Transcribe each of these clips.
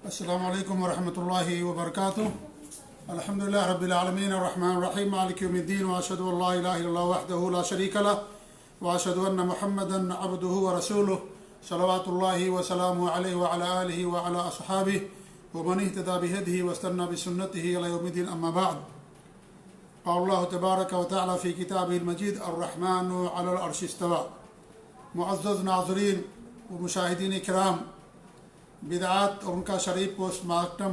السلام علیکم ورحمۃ اللہ وبرکاتہ۔ الحمدللہ رب العالمین الرحمن الرحیم مالک یوم الدین واشهد ان لا الہ الا اللہ وحدہ لا شریک لہ واشهد ان محمدا عبدہ ورسولہ صلوات اللہ وسلامہ علیہ وعلی آلہ وعلی اصحابہ ومن اہتدی بہدیہ واستنى بسنتہ الی یوم الدین، اما بعد۔ قال اللہ تبارک وتعالی فی کتابہ المجید الرحمن علی العرش استوى۔ معزز ناظرین و مشاہدین کرام، بدعات اور ان کا شرعی پوسٹ مارٹم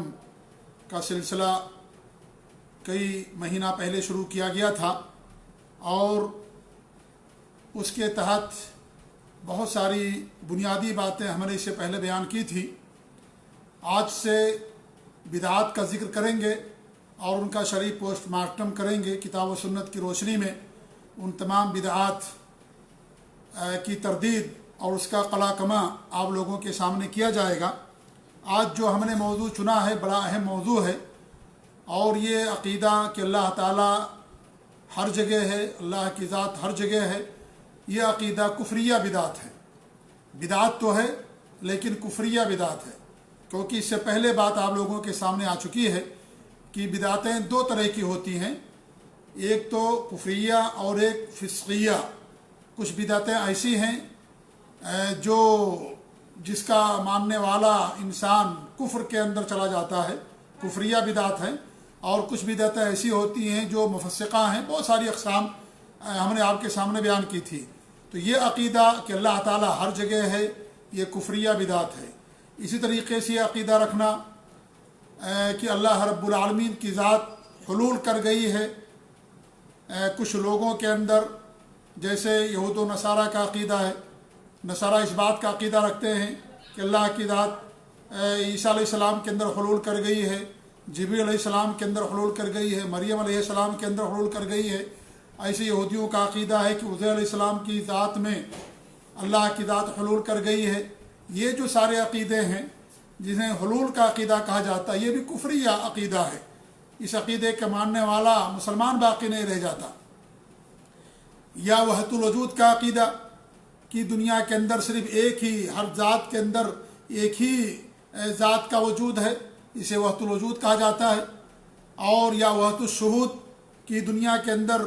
کا سلسلہ کئی مہینہ پہلے شروع کیا گیا تھا اور اس کے تحت بہت ساری بنیادی باتیں ہم نے اس سے پہلے بیان کی تھی۔ آج سے بدعات کا ذکر کریں گے اور ان کا شرعی پوسٹ مارٹم کریں گے کتاب و سنت کی روشنی میں۔ ان تمام بدعات کی تردید اور اس کا قلع کما آپ لوگوں کے سامنے کیا جائے گا۔ آج جو ہم نے موضوع چنا ہے بڑا اہم موضوع ہے، اور یہ عقیدہ کہ اللہ تعالیٰ ہر جگہ ہے، اللہ کی ذات ہر جگہ ہے، یہ عقیدہ کفریہ بدعت ہے۔ بدعت تو ہے لیکن کفریہ بدعت ہے، کیونکہ اس سے پہلے بات آپ لوگوں کے سامنے آ چکی ہے کہ بدعتیں دو طرح کی ہوتی ہیں، ایک تو کفریہ اور ایک فسقیہ۔ کچھ بدعتیں ایسی ہیں جس کا ماننے والا انسان کفر کے اندر چلا جاتا ہے، کفریہ بدعت ہے، اور کچھ بدعتیں ایسی ہوتی ہیں جو مفسقہ ہیں۔ بہت ساری اقسام ہم نے آپ کے سامنے بیان کی تھی۔ تو یہ عقیدہ کہ اللہ تعالیٰ ہر جگہ ہے، یہ کفریہ بدعت ہے۔ اسی طریقے سے یہ عقیدہ رکھنا کہ اللہ رب العالمین کی ذات حلول کر گئی ہے کچھ لوگوں کے اندر، جیسے یہود و نصارہ کا عقیدہ ہے۔ نصارہ اس بات کا عقیدہ رکھتے ہیں کہ اللہ کی ذات عیسیٰ علیہ السلام کے اندر حلول کر گئی ہے، جبریل علیہ السلام کے اندر حلول کر گئی ہے، مریم علیہ السلام کے اندر حلول کر گئی ہے۔ ایسے یہودیوں کا عقیدہ ہے کہ عزیر علیہ السلام کی ذات میں اللہ کی ذات حلول کر گئی ہے۔ یہ جو سارے عقیدے ہیں جنہیں حلول کا عقیدہ کہا جاتا ہے، یہ بھی کفریہ عقیدہ ہے۔ اس عقیدے کے ماننے والا مسلمان باقی نہیں رہ جاتا۔ یا وحدت الوجود کا عقیدہ کہ دنیا کے اندر صرف ایک ہی، ہر ذات کے اندر ایک ہی ذات کا وجود ہے، اسے وحدت الوجود کہا جاتا ہے۔ اور یا وحدت الشہود کہ دنیا کے اندر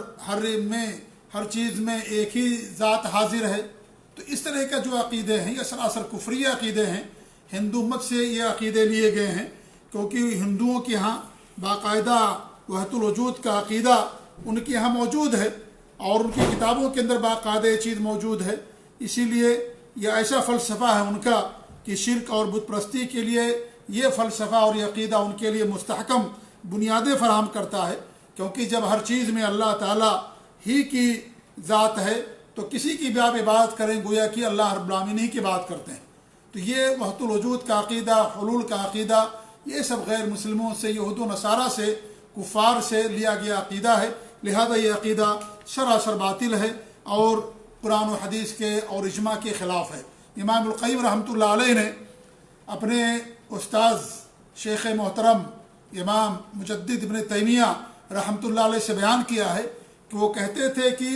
ہر چیز میں ایک ہی ذات حاضر ہے۔ تو اس طرح کا جو عقیدے ہیں یہ سراسر کفری عقیدے ہیں۔ ہندو مت سے یہ عقیدے لیے گئے ہیں، کیونکہ ہندوؤں کے ہاں باقاعدہ وحدت الوجود کا عقیدہ ان کے ہاں موجود ہے، اور ان کی کتابوں کے اندر باقاعدہ یہ چیز موجود ہے۔ اسی لیے یہ ایسا فلسفہ ہے ان کا کہ شرک اور بت پرستی کے لیے یہ فلسفہ اور یہ عقیدہ ان کے لیے مستحکم بنیادیں فراہم کرتا ہے، کیونکہ جب ہر چیز میں اللہ تعالیٰ ہی کی ذات ہے تو کسی کی بھی آپ عبادت کریں گویا کہ اللہ رب العالمین ہی کی بات کرتے ہیں۔ تو یہ وحدت الوجود کا عقیدہ، حلول کا عقیدہ، یہ سب غیر مسلموں سے، یہود و نصارہ سے، کفار سے لیا گیا عقیدہ ہے۔ لہذا یہ عقیدہ سراسر باطل ہے اور قرآن و حدیث کے اور اجماع کے خلاف ہے۔ امام القیم رحمۃ اللہ علیہ نے اپنے استاذ شیخ محترم امام مجدد ابن تیمیہ رحمۃ اللہ علیہ سے بیان کیا ہے کہ وہ کہتے تھے کہ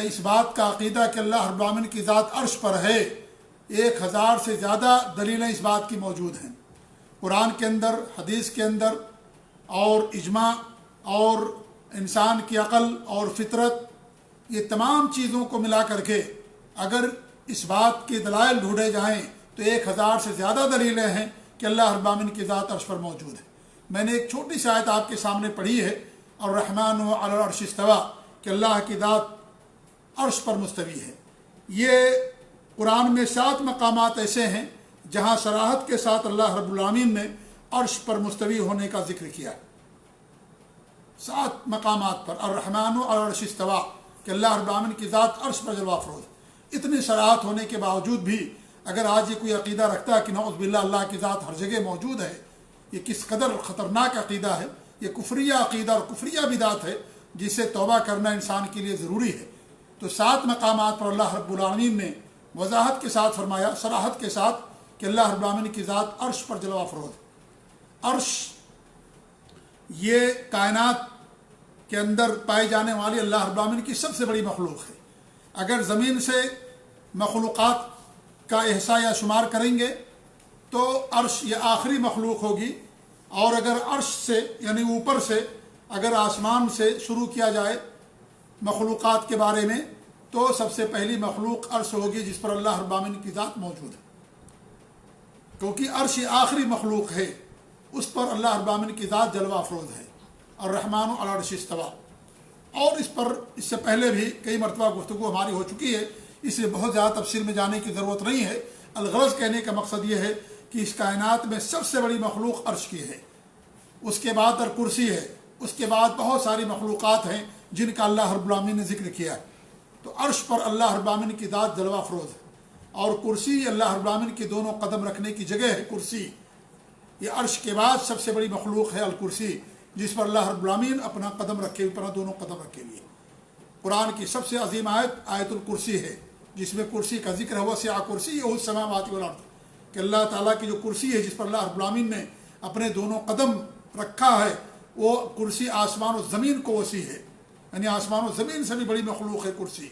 اس بات کا عقیدہ کہ اللہ رب العالمین کی ذات عرش پر ہے، 1000 سے زیادہ دلیلیں اس بات کی موجود ہیں، قرآن کے اندر، حدیث کے اندر، اور اجماع اور انسان کی عقل اور فطرت، یہ تمام چیزوں کو ملا کر کے اگر اس بات کے دلائل ڈھونڈے جائیں تو 1000 سے زیادہ دلیلیں ہیں کہ اللہ رب العالمین کی ذات عرش پر موجود ہے۔ میں نے ایک چھوٹی سی آیت آپ کے سامنے پڑھی ہے، الرحمن علی العرش استوى، کہ اللہ کی ذات عرش پر مستوی ہے۔ یہ قرآن میں 7 مقامات ایسے ہیں جہاں صراحت کے ساتھ اللہ رب العالمین نے عرش پر مستوی ہونے کا ذکر کیا ہے۔ 7 مقامات پر الرحمن علی العرش استوى کہ اللہ رب العالمین کی ذات عرش پر جلوہ افروز ہے۔ اتنی صراحت ہونے کے باوجود بھی اگر آج یہ کوئی عقیدہ رکھتا ہے کہ نعوذ باللہ اللہ کی ذات ہر جگہ موجود ہے، یہ کس قدر خطرناک عقیدہ ہے۔ یہ کفریہ عقیدہ اور کفریہ بدعت ہے جس سے توبہ کرنا انسان کے لیے ضروری ہے۔ تو 7 مقامات پر اللہ رب العالمین نے وضاحت کے ساتھ فرمایا، صراحت کے ساتھ، کہ اللہ رب العالمین کی ذات عرش پر جلوہ افروز ہے۔ عرش یہ کائنات کے اندر پائے جانے والی اللہ رب العالمین کی سب سے بڑی مخلوق ہے۔ اگر زمین سے مخلوقات کا احصاء یا شمار کریں گے تو عرش یہ آخری مخلوق ہوگی، اور اگر عرش سے یعنی اوپر سے اگر آسمان سے شروع کیا جائے مخلوقات کے بارے میں تو سب سے پہلی مخلوق عرش ہوگی جس پر اللہ رب العالمین کی ذات موجود ہے، کیونکہ عرش یہ آخری مخلوق ہے، اس پر اللہ رب العالمین کی ذات جلوہ افروز ہے۔ الرحمن علی العرش استویٰ، اور اس پر اس سے پہلے بھی کئی مرتبہ گفتگو ہماری ہو چکی ہے، اس لیے بہت زیادہ تفصیل میں جانے کی ضرورت نہیں ہے۔ الغرض کہنے کا مقصد یہ ہے کہ اس کائنات میں سب سے بڑی مخلوق عرش کی ہے، اس کے بعد کرسی ہے، اس کے بعد بہت ساری مخلوقات ہیں جن کا اللہ رب العالمین نے ذکر کیا ہے۔ تو عرش پر اللہ رب العالمین کی ذات جلوہ افروز ہے، اور کرسی اللہ رب العالمین کی دونوں قدم رکھنے کی جگہ ہے کرسی۔ یہ عرش کے بعد سب سے بڑی مخلوق ہے الکرسی، جس پر اللہ رب العالمین اپنا قدم رکھے ہوئے، اپنا دونوں قدم رکھے ہوئے۔ قرآن کی سب سے عظیم آیت الکرسی ہے، جس میں کرسی کا ذکر ہے، وسع کرسیہ السماوات والارض، کہ اللہ تعالیٰ کی جو کرسی ہے جس پر اللہ رب العالمین نے اپنے دونوں قدم رکھا ہے، وہ کرسی آسمان و زمین کو وسیع ہے، یعنی آسمان و زمین سے بھی بڑی مخلوق ہے کرسی۔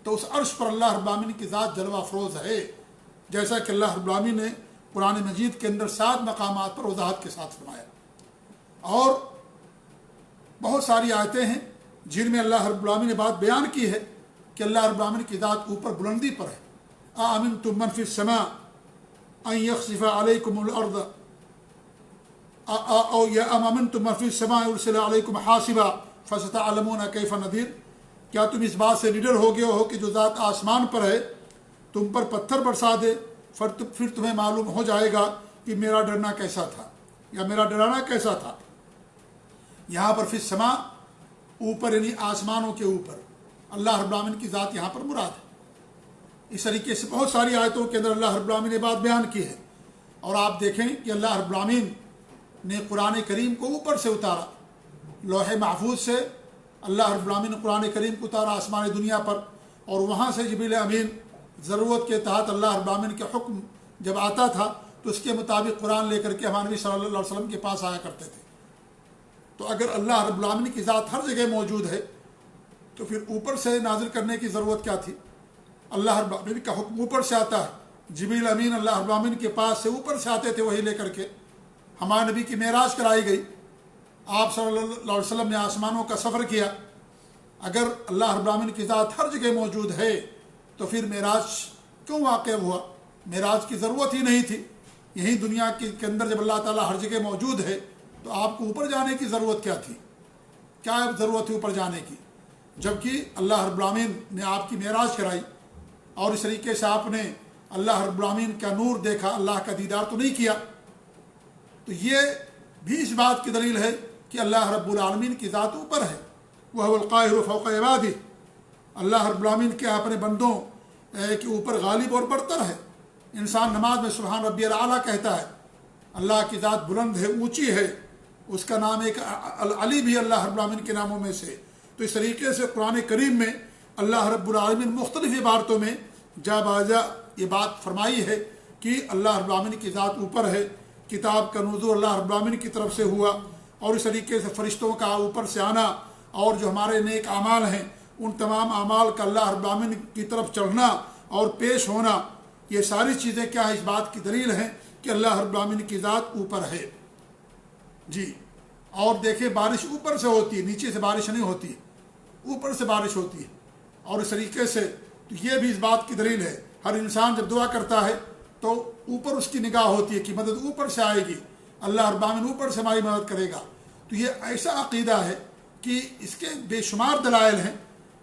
تو اس عرش پر اللہ رب العالمین کی ذات جلوہ افروز ہے، جیسا کہ اللہ رب العالمین نے قرآن مجید کے اندر 7 مقامات پر وضاحت کے ساتھ فرمایا۔ اور بہت ساری آیتیں ہیں جن میں اللہ رب العالمین نے بات بیان کی ہے کہ اللہ رب العالمین کی ذات اوپر بلندی پر ہے۔ آمنتم من فی السماء ان یخسف علیکم الارض او یا آمنتم من فی السماء یرسل علیکم حاصبا فستعلمون کیف نذیر، کیا تم اس بات سے نڈر ہو گئے ہو کہ جو ذات آسمان پر ہے تم پر پتھر برسا دے، پھر تمہیں معلوم ہو جائے گا کہ میرا ڈرنا کیسا تھا یا میرا ڈرانا کیسا تھا۔ یہاں پر فی السماء اوپر یعنی آسمانوں کے اوپر اللہ رب العالمین کی ذات یہاں پر مراد ہے۔ اس طریقے سے بہت ساری آیتوں کے اندر اللہ رب العالمین نے بات بیان کی ہے۔ اور آپ دیکھیں کہ اللہ رب العالمین نے قرآن کریم کو اوپر سے اتارا، لوح محفوظ سے اللہ رب العالمین نے قرآن کریم کو اتارا آسمان دنیا پر، اور وہاں سے جبریل امین ضرورت کے تحت اللہ رب العالمین کے حکم جب آتا تھا تو اس کے مطابق قرآن لے کر کے ہمارے نبی صلی اللہ علیہ وسلم کے پاس آیا کرتے تھے۔ تو اگر اللہ رب العالمین کی ذات ہر جگہ موجود ہے تو پھر اوپر سے نازل کرنے کی ضرورت کیا تھی؟ اللہ رب العالمین کا حکم اوپر سے آتا ہے، جبریل امین اللہ رب العالمین کے پاس سے اوپر سے آتے تھے وہی لے کر کے۔ ہمارے نبی کی معراج کرائی گئی، آپ صلی اللہ علیہ وسلم نے آسمانوں کا سفر کیا۔ اگر اللہ رب العالمین کی ذات ہر جگہ موجود ہے تو پھر معراج کیوں واقع ہوا؟ معراج کی ضرورت ہی نہیں تھی، یہی دنیا کے اندر جب اللہ تعالیٰ ہر جگہ موجود ہے تو آپ کو اوپر جانے کی ضرورت کیا تھی؟ کیا ضرورت تھی اوپر جانے کی؟ جبکہ اللہ رب العالمین نے آپ کی معراج کرائی، اور اس طریقے سے آپ نے اللہ رب العالمین کا نور دیکھا، اللہ کا دیدار تو نہیں کیا۔ تو یہ بھی اس بات کی دلیل ہے کہ اللہ رب العالمین کی ذات اوپر ہے، وَهُوَ الْقَاهِرُ فَوْقَ عِبَادِهِ، اللہ رب العالمین کے اپنے بندوں کے اوپر غالب اور برتر ہے۔ انسان نماز میں سبحان ربی الاعلیٰ کہتا ہے، اللہ کی ذات بلند ہے، اونچی ہے، اس کا نام ایک العلی بھی اللہ رب العالمین کے ناموں میں سے۔ تو اس طریقے سے قرآن کریم میں اللہ رب العالمین مختلف عبارتوں میں جا باجا یہ بات فرمائی ہے کہ اللہ رب العالمین کی ذات اوپر ہے، کتاب کا نزول اللہ رب العالمین کی طرف سے ہوا، اور اس طریقے سے فرشتوں کا اوپر سے آنا، اور جو ہمارے نیک اعمال ہیں ان تمام اعمال کا اللہ رب العالمین کی طرف چڑھنا اور پیش ہونا، یہ ساری چیزیں کیا ہے؟ اس بات کی دلیل ہیں کہ اللہ رب العالمین کی ذات اوپر ہے۔ جی، اور دیکھیں بارش اوپر سے ہوتی ہے، نیچے سے بارش نہیں ہوتی، اوپر سے بارش ہوتی ہے۔ اور اس طریقے سے تو یہ بھی اس بات کی دلیل ہے، ہر انسان جب دعا کرتا ہے تو اوپر اس کی نگاہ ہوتی ہے کہ مدد اوپر سے آئے گی، اللہ رب العالمین اوپر سے ہماری مدد کرے گا۔ تو یہ ایسا عقیدہ ہے کہ اس کے بے شمار دلائل ہیں،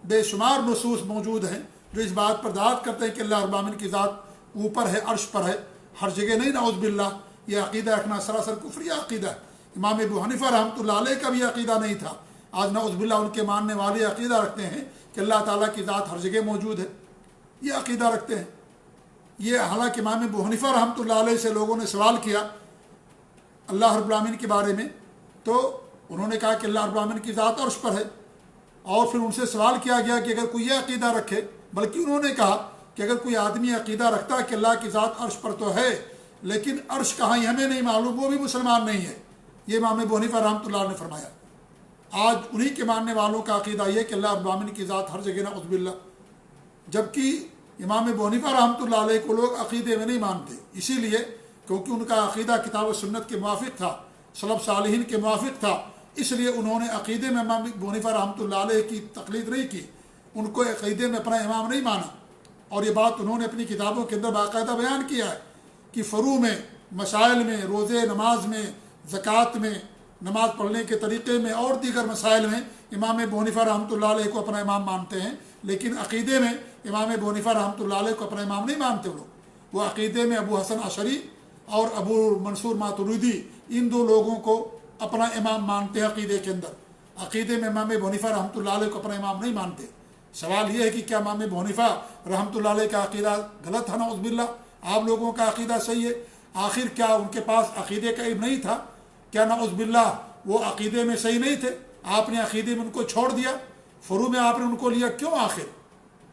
بے شمار نصوص موجود ہیں جو اس بات پر دعوت کرتے ہیں کہ اللہ رب العالمین کی ذات اوپر ہے، عرش پر ہے، ہر جگہ نہیں۔ نعوذ باللہ، یہ عقیدہ رکھنا سراسر کفری عقیدہ ہے۔ امام ابو حنیفہ رحمۃ اللہ علیہ کا بھی عقیدہ نہیں تھا، آج نعوذ باللہ ان کے ماننے والے عقیدہ رکھتے ہیں کہ اللہ تعالیٰ کی ذات ہر جگہ موجود ہے، یہ عقیدہ رکھتے ہیں۔ یہ حالانکہ امام ابو حنیفہ رحمۃ اللہ علیہ سے لوگوں نے سوال کیا اللہ رب العالمین کے بارے میں، تو انہوں نے کہا کہ اللہ رب العالمین کی ذات عرش پر ہے، اور پھر ان سے سوال کیا گیا کہ اگر کوئی یہ عقیدہ رکھے، بلکہ انہوں نے کہا کہ اگر کوئی آدمی عقیدہ رکھتا ہے کہ اللہ کی ذات عرش پر تو ہے لیکن عرش کہاں یہ ہمیں نہیں معلوم، وہ بھی مسلمان نہیں ہے۔ یہ امام ابو حنیفہ رحمۃ اللہ نے فرمایا۔ آج انہی کے ماننے والوں کا عقیدہ یہ کہ اللہ رب العالمین کی ذات ہر جگہ نعوذ باللہ، جبکہ امام ابو حنیفہ رحمۃ اللہ علیہ کو لوگ عقیدے میں نہیں مانتے، اسی لیے کیونکہ ان کا عقیدہ کتاب و سنت کے موافق تھا، سلف صالحین کے موافق تھا، اس لیے انہوں نے عقیدے میں امام ابو حنیفہ رحمۃ اللہ علیہ کی تقلید نہیں کی، ان کو عقیدے میں اپنا امام نہیں مانا۔ اور یہ بات انہوں نے اپنی کتابوں کے اندر باقاعدہ بیان کیا ہے کہ فروع میں، مسائل میں، روزے نماز میں، زکوٰۃ میں، نماز پڑھنے کے طریقے میں اور دیگر مسائل میں امام ابو حنیفہ رحمۃ اللہ علیہ کو اپنا امام مانتے ہیں، لیکن عقیدے میں امام ابو حنیفہ رحمۃ اللہ علیہ کو اپنا امام نہیں مانتے وہ عقیدے میں ابو حسن عشری اور ابو منصور ماتریدی ان دو لوگوں کو اپنا امام مانتے ہیں عقیدے کے اندر۔ عقیدے میں امام ابو حنیفہ رحمۃ اللہ علیہ کو اپنا امام نہیں مانتے۔ سوال یہ ہے کہ کیا امام ابو حنیفہ رحمۃ اللہ علیہ کا عقیدہ غلط ہے؟ نعوذ باللہ، آپ لوگوں کا عقیدہ صحیح ہے؟ آخر کیا ان کے پاس عقیدے کا علم نہیں تھا؟ کیا نعوذ باللہ وہ عقیدے میں صحیح نہیں تھے؟ آپ نے عقیدے میں ان کو چھوڑ دیا، فروع میں آپ نے ان کو لیا کیوں؟ آخر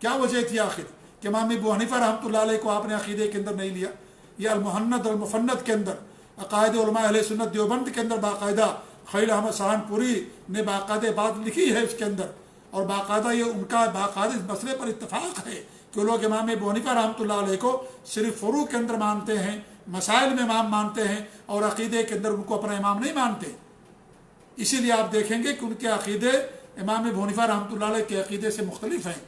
کیا وجہ تھی آخر کہ امام ابو حنیفہ رحمۃ اللہ علیہ کو آپ نے عقیدے کے اندر نہیں لیا؟ یہ المحند المفند کے اندر، عقائد علماء اہل سنت دیوبند کے اندر باقاعدہ خلیل احمد سہارنپوری نے باقاعدہ بات لکھی ہے اس کے اندر، اور باقاعدہ یہ ان کا باقاعدہ اس مسئلے پر اتفاق ہے کہ لوگ امام ابو حنیفہ رحمۃ اللہ علیہ کو صرف فروع کے اندر مانتے ہیں، مسائل میں امام مانتے ہیں، اور عقیدے کے اندر ان کو اپنا امام نہیں مانتے۔ اسی لیے آپ دیکھیں گے کہ ان کے عقیدے امام ابو حنیفہ رحمۃ اللہ علیہ کے عقیدے سے مختلف ہیں۔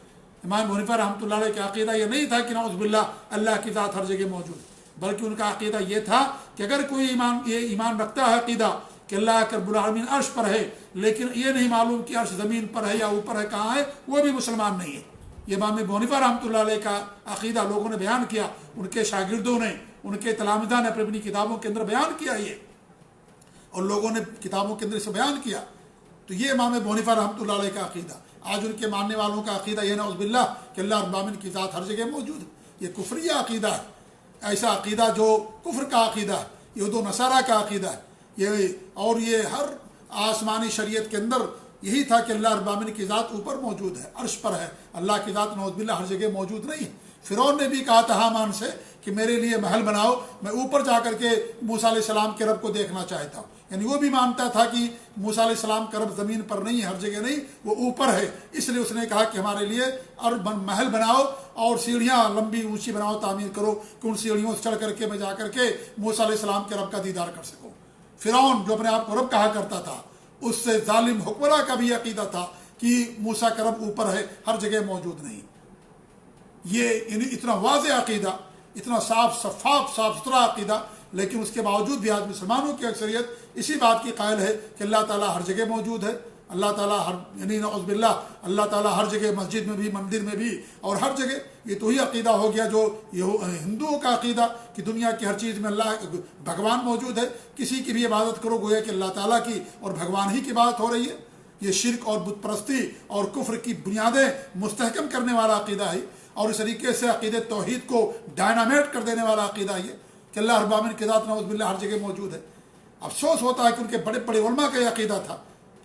امام ابو حنیفہ رحمۃ اللہ علیہ کا عقیدہ یہ نہیں تھا کہ نعوذ باللہ اللہ کی ذات ہر جگہ موجود، بلکہ ان کا عقیدہ یہ تھا کہ اگر کوئی ایمان رکھتا ہے عقیدہ کہ اللہ رب العالمین عرش پر ہے، لیکن یہ نہیں معلوم کہ عرش زمین پر ہے یا اوپر ہے، کہاں ہے، وہ بھی مسلمان نہیں ہے۔ یہ امام ابو حنیفہ رحمۃ اللہ علیہ کا عقیدہ لوگوں نے بیان کیا، ان کے شاگردوں نے، ان کے تلامذہ نے اپنی کتابوں کے اندر بیان کیا یہ، اور لوگوں نے کتابوں کے اندر اسے بیان کیا۔ تو یہ امام ابو حنیفہ رحمۃ اللہ علیہ کا عقیدہ۔ آج ان کے ماننے والوں کا عقیدہ یہ نعوذ باللہ کہ اللہ رب العالمین کی ذات ہر جگہ موجود ہے، یہ کفریہ عقیدہ ہے، ایسا عقیدہ جو کفر کا عقیدہ ہے، یہود و نصارہ کا عقیدہ ہے اور یہ ہر آسمانی شریعت کے اندر یہی تھا کہ اللہ رب العالمین کی ذات اوپر موجود ہے، عرش پر ہے، اللہ کی ذات نعوذ باللہ ہر جگہ موجود نہیں ہے۔ فرعون نے بھی کہا تھا حامان سے کہ میرے لیے محل بناؤ، میں اوپر جا کر کے موسیٰ علیہ السلام کے رب کو دیکھنا چاہتا ہوں، یعنی وہ بھی مانتا تھا کہ موسیٰ علیہ السلام کا رب زمین پر نہیں ہے، ہر جگہ نہیں، وہ اوپر ہے، اس لیے اس نے کہا کہ ہمارے لیے محل بناؤ اور سیڑھیاں لمبی اونچی بناؤ، تعمیر کرو کہ ان سیڑھیوں سے چڑھ کر کے میں جا کر کے موسیٰ علیہ السلام کے رب کا دیدار کر سکوں۔ فرعون جو اپنے آپ کو رب کہا کرتا تھا، اس سے ظالم حکمراں کا بھی عقیدہ تھا کہ موسیٰ کا رب اوپر ہے، ہر جگہ موجود نہیں۔ یہ اتنا واضح عقیدہ، اتنا صاف ستھرا عقیدہ، لیکن اس کے باوجود بھی آج مسلمانوں کی اکثریت اسی بات کی قائل ہے کہ اللہ تعالیٰ ہر جگہ موجود ہے، اللہ تعالیٰ یعنی نعوذ باللہ اللہ تعالیٰ ہر جگہ، مسجد میں بھی، مندر میں بھی، اور ہر جگہ۔ یہ تو ہی عقیدہ ہو گیا جو ہندوؤں کا عقیدہ کہ دنیا کی ہر چیز میں اللہ بھگوان موجود ہے، کسی کی بھی عبادت کرو گویا کہ اللہ تعالیٰ کی اور بھگوان ہی کی بات ہو رہی ہے۔ یہ شرک اور بت پرستی اور کفر کی بنیادیں مستحکم کرنے والا عقیدہ ہے، اور اس طریقے سے عقیدہ توحید کو ڈائنامیٹ کر دینے والا عقیدہ یہ کہ اللہ رب العالمین کی ذات نعوذ باللہ ہر جگہ موجود ہے۔ افسوس ہوتا ہے کہ ان کے بڑے بڑے علماء کا یہ عقیدہ تھا،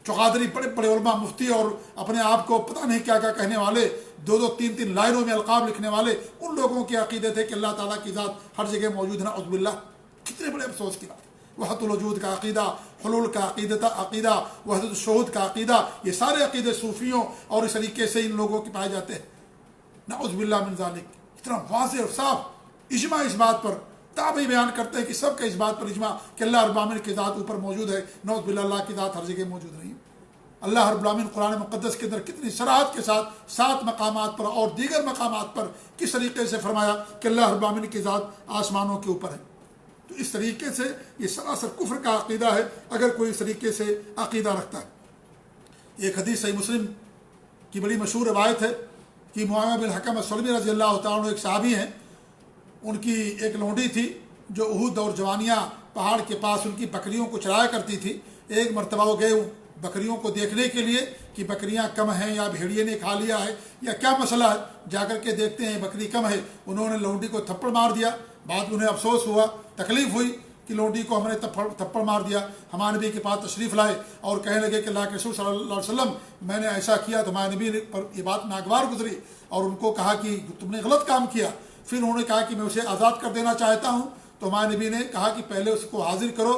چقادری بڑے بڑے علماء، مفتی اور اپنے آپ کو پتہ نہیں کیا کیا کہنے والے، دو دو تین تین لائنوں میں القاب لکھنے والے، ان لوگوں کے عقیدے تھے کہ اللہ تعالیٰ کی ذات ہر جگہ موجود ہے۔ نعوذ باللہ، کتنے بڑے افسوس کی بات۔ وحدت الوجود کا عقیدہ، حلول کا عقیدہ، وحدت الشہود کا عقیدہ، یہ سارے عقیدے صوفیوں اور اس طریقے سے ان لوگوں کے پائے جاتے ہیں۔ نعوذ باللہ من ذالک، اتنا واضح اور صاف اجماع اس بات پر، تابعی بیان کرتے ہیں کہ سب کا اس بات پر اجماع کہ اللہ رب العالمین کی ذات اوپر موجود ہے۔ نعوذ باللہ اللہ کی ذات ہر جگہ موجود نہیں۔ اللہ رب العالمین قرآن مقدس کے اندر کتنی صراحت کے ساتھ 7 مقامات پر اور دیگر مقامات پر کس طریقے سے فرمایا کہ اللہ رب العالمین کی ذات آسمانوں کے اوپر ہے۔ تو اس طریقے سے یہ سراسر کفر کا عقیدہ ہے اگر کوئی اس طریقے سے عقیدہ رکھتا ہے۔ ایک حدیث صحیح مسلم کی بڑی مشہور روایت ہے کہ معاویہ بن الحکم السلمی رضی اللہ تعالیٰ عنہ ایک صحابی ہیں، ان کی ایک لونڈی تھی جو احد اور جوانیہ پہاڑ کے پاس ان کی بکریوں کو چرایا کرتی تھی۔ ایک مرتبہ وہ گئے بکریوں کو دیکھنے کے لیے کہ بکریاں کم ہیں یا بھیڑیے نے کھا لیا ہے یا کیا مسئلہ ہے، جا کر کے دیکھتے ہیں بکری کم ہے، انہوں نے لونڈی کو تھپڑ مار دیا۔ بعد میں انہیں افسوس ہوا، تکلیف ہوئی کہ لونڈی کو ہم نے تھپڑ مار دیا۔ ہمارے نبی کے پاس تشریف لائے اور کہنے لگے کہ اللہ کے رسول صلی اللہ علیہ وسلم میں نے ایسا کیا تو ہمارے نبی پر یہ بات ناگوار گزری اور ان کو کہا کہ تم نے غلط کام کیا۔ پھر انہوں نے کہا کہ میں اسے آزاد کر دینا چاہتا ہوں، تو ہمارے نبی نے کہا کہ پہلے اس کو حاضر کرو،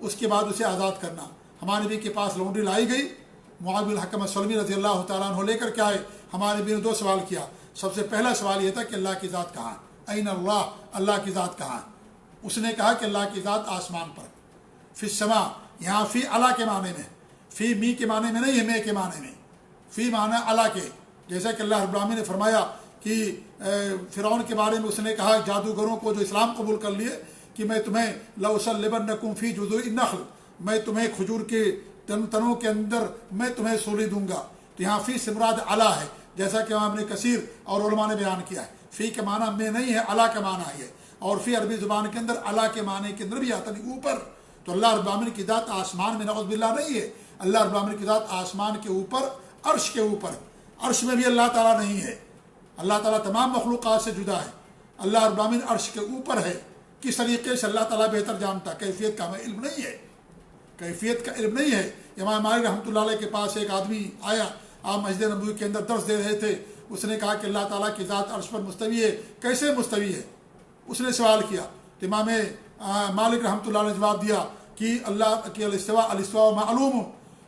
اس کے بعد اسے آزاد کرنا۔ ہمارے نبی کے پاس لونڈی لائی گئی، معاویہ بن الحکم السلمی رضی اللہ تعالیٰ عنہ لے کر کے آئے۔ ہمارے نبی نے 2 سوال کیا۔ سب سے پہلا سوال یہ تھا کہ اللہ کی ذات کہاں ہے، این اللہ، اللہ کی ذات کہاں ہے۔ اس نے کہا کہ اللہ کی ذات آسمان پر. فی السما یہاں فی علا کے معنی میں, فی می کے معنی میں نہیں ہے, میں کے معنی میں, فی معنی علا کے. جیسا کہ اللہ رب العالمین نے فرمایا کہ فرعون کے بارے میں اس نے کہا جادوگروں کو جو اسلام قبول کر لیے کہ میں تمہیں لأصلبنکم فی جذوع النخل, میں تمہیں کھجور کے تنوں کے اندر میں تمہیں سولی دوں گا. تو یہاں فی سے مراد علا ہے, جیسا کہ امام ابن کثیر اور علماء نے بیان کیا ہے. فی کا معنی میں نہیں ہے, علا کا معنی ہے. اور فی عربی زبان کے اندر علا کے معنی کے اندر بھی آتا نہیں اوپر. تو اللہ رب العالمین کی ذات آسمان میں نعوذ باللہ نہیں ہے. اللہ رب العالمین کی ذات آسمان کے اوپر, عرش کے اوپر. عرش میں بھی اللہ تعالیٰ نہیں ہے. اللہ تعالیٰ تمام مخلوقات سے جدا ہے. اللہ رب العالمین عرش کے اوپر ہے. کس طریقے سے اللہ تعالیٰ بہتر جانتا, کیفیت کا ہمیں علم نہیں ہے, کیفیت کا علم نہیں ہے. امام مالک رحمۃ اللہ علیہ کے پاس ایک آدمی آیا, آپ مسجد نبوی کے اندر درس دے رہے تھے. اس نے کہا کہ اللہ تعالیٰ کی ذات عرش پر مستوی ہے, کیسے مستوی ہے, اس نے سوال کیا. تو امام مالک رحمۃ اللہ نے جواب دیا کہ اللہ کی الاستواء معلوم,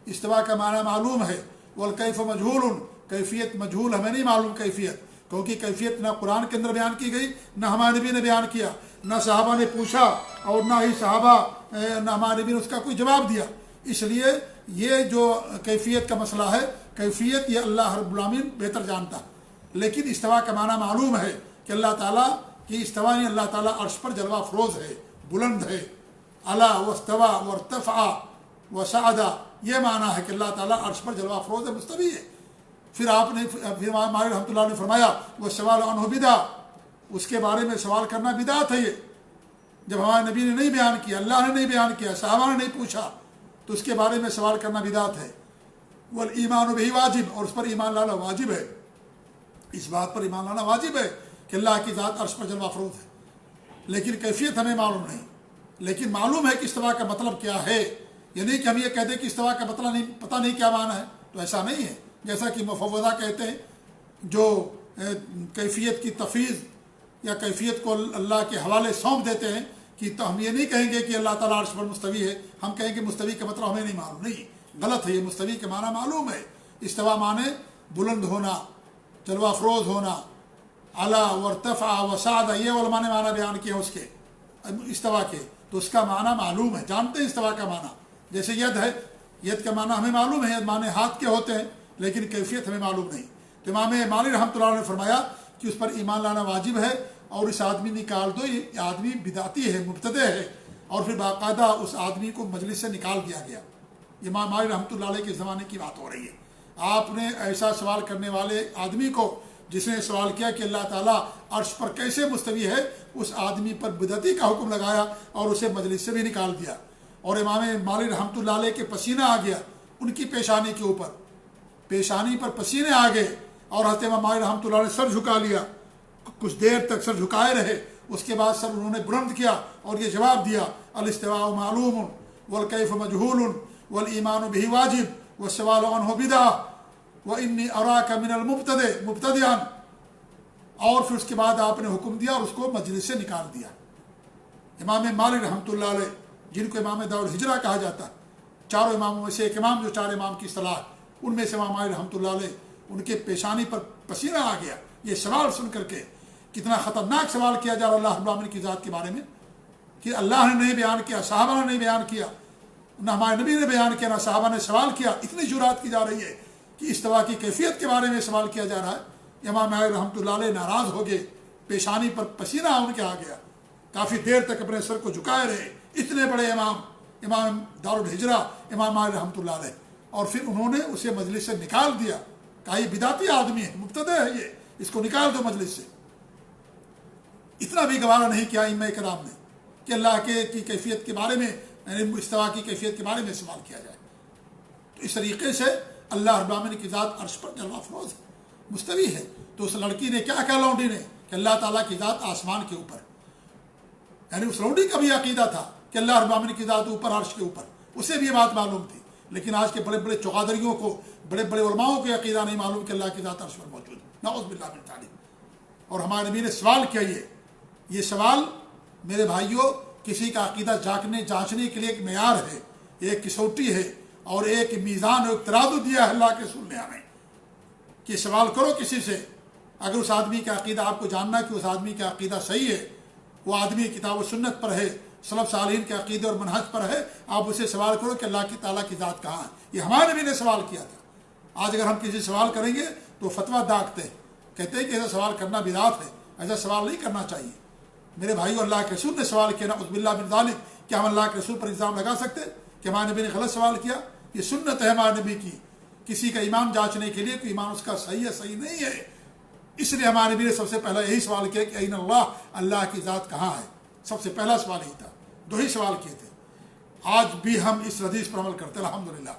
استوا کا معنی معلوم ہے. والکیف مجہول, کیفیت مجہول, ہمیں نہیں معلوم کیفیت, کیونکہ کیفیت نہ قرآن کے اندر بیان کی گئی, نہ ہمارے نبی نے بیان کیا, نہ صحابہ نے پوچھا, اور نہ ہی صحابہ نہ ہمارے نبی نے اس کا کوئی جواب دیا. اس لیے یہ جو کیفیت کا مسئلہ ہے, کیفیت یہ اللہ رب العالمین بہتر جانتا. لیکن استوا کا معنی معلوم ہے کہ اللہ تعالیٰ کی استوا, اللہ تعالیٰ عرش پر جلوہ افروز ہے, بلند ہے. علا واستوا وارتفع وصعد, یہ معنی ہے کہ اللہ تعالیٰ عرش پر جلوہ افروز ہے, مستوی ہے. پھر آپ نے پھر مالک رحمۃ اللہ نے فرمایا وہ سوال عنہ بدع, اس کے بارے میں سوال کرنا بدعت ہے. یہ جب ہمارے نبی نے نہیں بیان کیا, اللہ نے نہیں بیان کیا, صحابہ نے نہیں پوچھا, تو اس کے بارے میں سوال کرنا بدعت ہے. والایمان بہ واجب, اور اس پر ایمان لانا واجب ہے. اس بات پر ایمان لانا واجب ہے کہ اللہ کی ذات عرش پر جلوہ افروز ہے, لیکن کیفیت ہمیں معلوم نہیں. لیکن معلوم ہے کہ استوا کا مطلب کیا ہے. یہ نہیں کہ ہم یہ کہتے کہ استوا کا مطلب نہیں, پتہ نہیں کیا معنی ہے, تو ایسا نہیں ہے. جیسا کہ مفوضہ کہتے ہیں, جو کیفیت کی تفویض یا کیفیت کو اللہ کے حوالے سونپ دیتے ہیں, کہ تو ہم یہ نہیں کہیں گے کہ اللہ تعالیٰ عرش پر مستوی ہے, ہم کہیں گے مستوی کا مطلب ہمیں نہیں معلوم. نہیں, غلط ہے. یہ مستوی کے معنی معلوم ہے. استوا معنی بلند ہونا, جلوہ افروز ہونا. علا وارتفع وصعد, یہ علماء نے معنی بیان کیا اس کے استوا کے, تو اس کا معنی معلوم ہے, جانتے ہیں استوا کا معنی. جیسے ید ہے, ید کا معنی ہمیں معلوم ہے, ید معنی ہاتھ کے ہوتے ہیں, لیکن کیفیت ہمیں معلوم نہیں. تو امام مالک رحمۃ اللہ نے فرمایا کہ اس پر ایمان لانا واجب ہے, اور اس آدمی نکال دو, یہ آدمی بدعتی ہے, مبتدع ہے. اور پھر باقاعدہ اس آدمی کو مجلس سے نکال دیا گیا. امام مالک رحمۃ اللہ علیہ کے زمانے کی بات ہو رہی ہے. آپ نے ایسا سوال کرنے والے آدمی کو, جس نے سوال کیا کہ اللہ تعالیٰ عرش پر کیسے مستوی ہے, اس آدمی پر بدعتی کا حکم لگایا اور اسے مجلس سے بھی نکال دیا. اور امام مالک رحمۃ اللہ علیہ کے پسینہ آ گیا ان کی پیشانی کے اوپر, پیشانی پر پسینے آ گئے, اور حضرت امام مالک رحمۃ اللہ نے سر جھکا لیا. کچھ دیر تک سر جھکائے رہے, اس کے بعد سر انہوں نے بلند کیا اور یہ جواب دیا الاستواء معلوم والکیف مجہول والایمان بہ واجب والسؤال عنہ بدعہ وانی اراک من مبتدعا. اور پھر اس کے بعد آپ نے حکم دیا اور اس کو مجلس سے نکال دیا. امام مالک رحمۃ اللہ علیہ, جن کو امام دار الہجرہ کہا جاتا, چاروں اماموں میں سے ایک امام جو چار امام کی اصطلاح, ان میں سے امام مالک رحمۃ اللہ علیہ, ان کے پیشانی پر پسینہ آ گیا. یہ سوال سن کر کے, کتنا خطرناک سوال کیا جا رہا اللہ رب العالمین کی ذات کے بارے میں, کہ اللہ نے نہیں بیان کیا, صحابہ نے نہیں بیان کیا, نہ ہمارے نبی نے بیان کیا, نہ صحابہ نے سوال کیا. اتنی جرات کی جا رہی ہے کہ استوا کی کیفیت کے بارے میں سوال کیا جا رہا ہے. امام مالک رحمۃ اللہ علیہ ناراض ہو گئے, پیشانی پر پسینہ ان کے آ گیا, کافی دیر تک اپنے سر کو جھکائے رہے. اتنے بڑے امام, امام دار الہجرہ امام مالک رحمۃ اللہ علیہ, اور پھر انہوں نے اسے مجلس سے نکال دیا. کہا یہ بدعتی آدمی ہے, مبتدع ہے, یہ اس کو نکال دو مجلس سے. اتنا بھی گوارا نہیں کیا ائمہ کرام نے کہ اللہ کی کیفیت کے بارے میں, یعنی استوا کی کیفیت کے بارے میں سوال کیا جائے. تو اس طریقے سے اللہ رب العالمین کی ذات عرش پر جلوہ افروز ہے, مستوی ہے. تو اس لڑکی نے کیا کہا, لونڈی نے, کہ اللہ تعالیٰ کی ذات آسمان کے اوپر, یعنی اس لونڈی کا بھی عقیدہ تھا کہ اللہ رب العالمین کی ذات اوپر, عرش کے اوپر, اسے بھی یہ بات معلوم تھی. لیکن آج کے بڑے بڑے چوغادریوں کو, بڑے بڑے علماؤں کو عقیدہ نہیں معلوم کہ اللہ کی ذات عرش پر موجود ہے, نعوذ باللہ من ذالک. اور ہمارے نبی نے سوال کیا, یہ سوال میرے بھائیوں کسی کا عقیدہ جانچنے کے لیے ایک معیار ہے, ایک کسوٹی ہے, اور ایک میزان, ایک ترازو دیا ہے اللہ کے رسول نے ہمیں, کہ سوال کرو کسی سے. اگر اس آدمی کا عقیدہ آپ کو جاننا ہے کہ اس آدمی کا عقیدہ صحیح ہے, وہ آدمی کتاب و سنت پر ہے، سلف صالحین کے عقیدے اور منہج پر ہے، آپ اسے سوال کرو کہ اللہ کی تعالیٰ کی ذات کہاں ہے۔ یہ ہمارے نبی نے سوال کیا تھا۔ آج اگر ہم کسی سوال کریں گے تو فتویٰ داغتے ہیں، کہتے ہیں کہ ایسا سوال کرنا بدعت ہے، ایسا سوال نہیں کرنا چاہیے۔ میرے بھائیو، اللہ کے رسول نے سوال کیا، نعوذ باللہ من ذالک، کیا ہم اللہ کے رسول پر الزام لگا سکتے کہ ہمارے نبی نے غلط سوال کیا؟ یہ سنت ہے ہمارے نبی کی، کسی کا ایمان جانچنے کے لیے کہ ایمان اس کا صحیح ہے صحیح نہیں ہے، اس لیے ہمارے نبی نے سب سے پہلا یہی سوال کیا کہ این اللہ، اللہ کی ذات کہاں ہے۔ سب سے پہلا سوال یہی تھا، دو ہی سوال کیے تھے۔ آج بھی ہم اس حدیث پر عمل کرتے ہیں الحمدللہ۔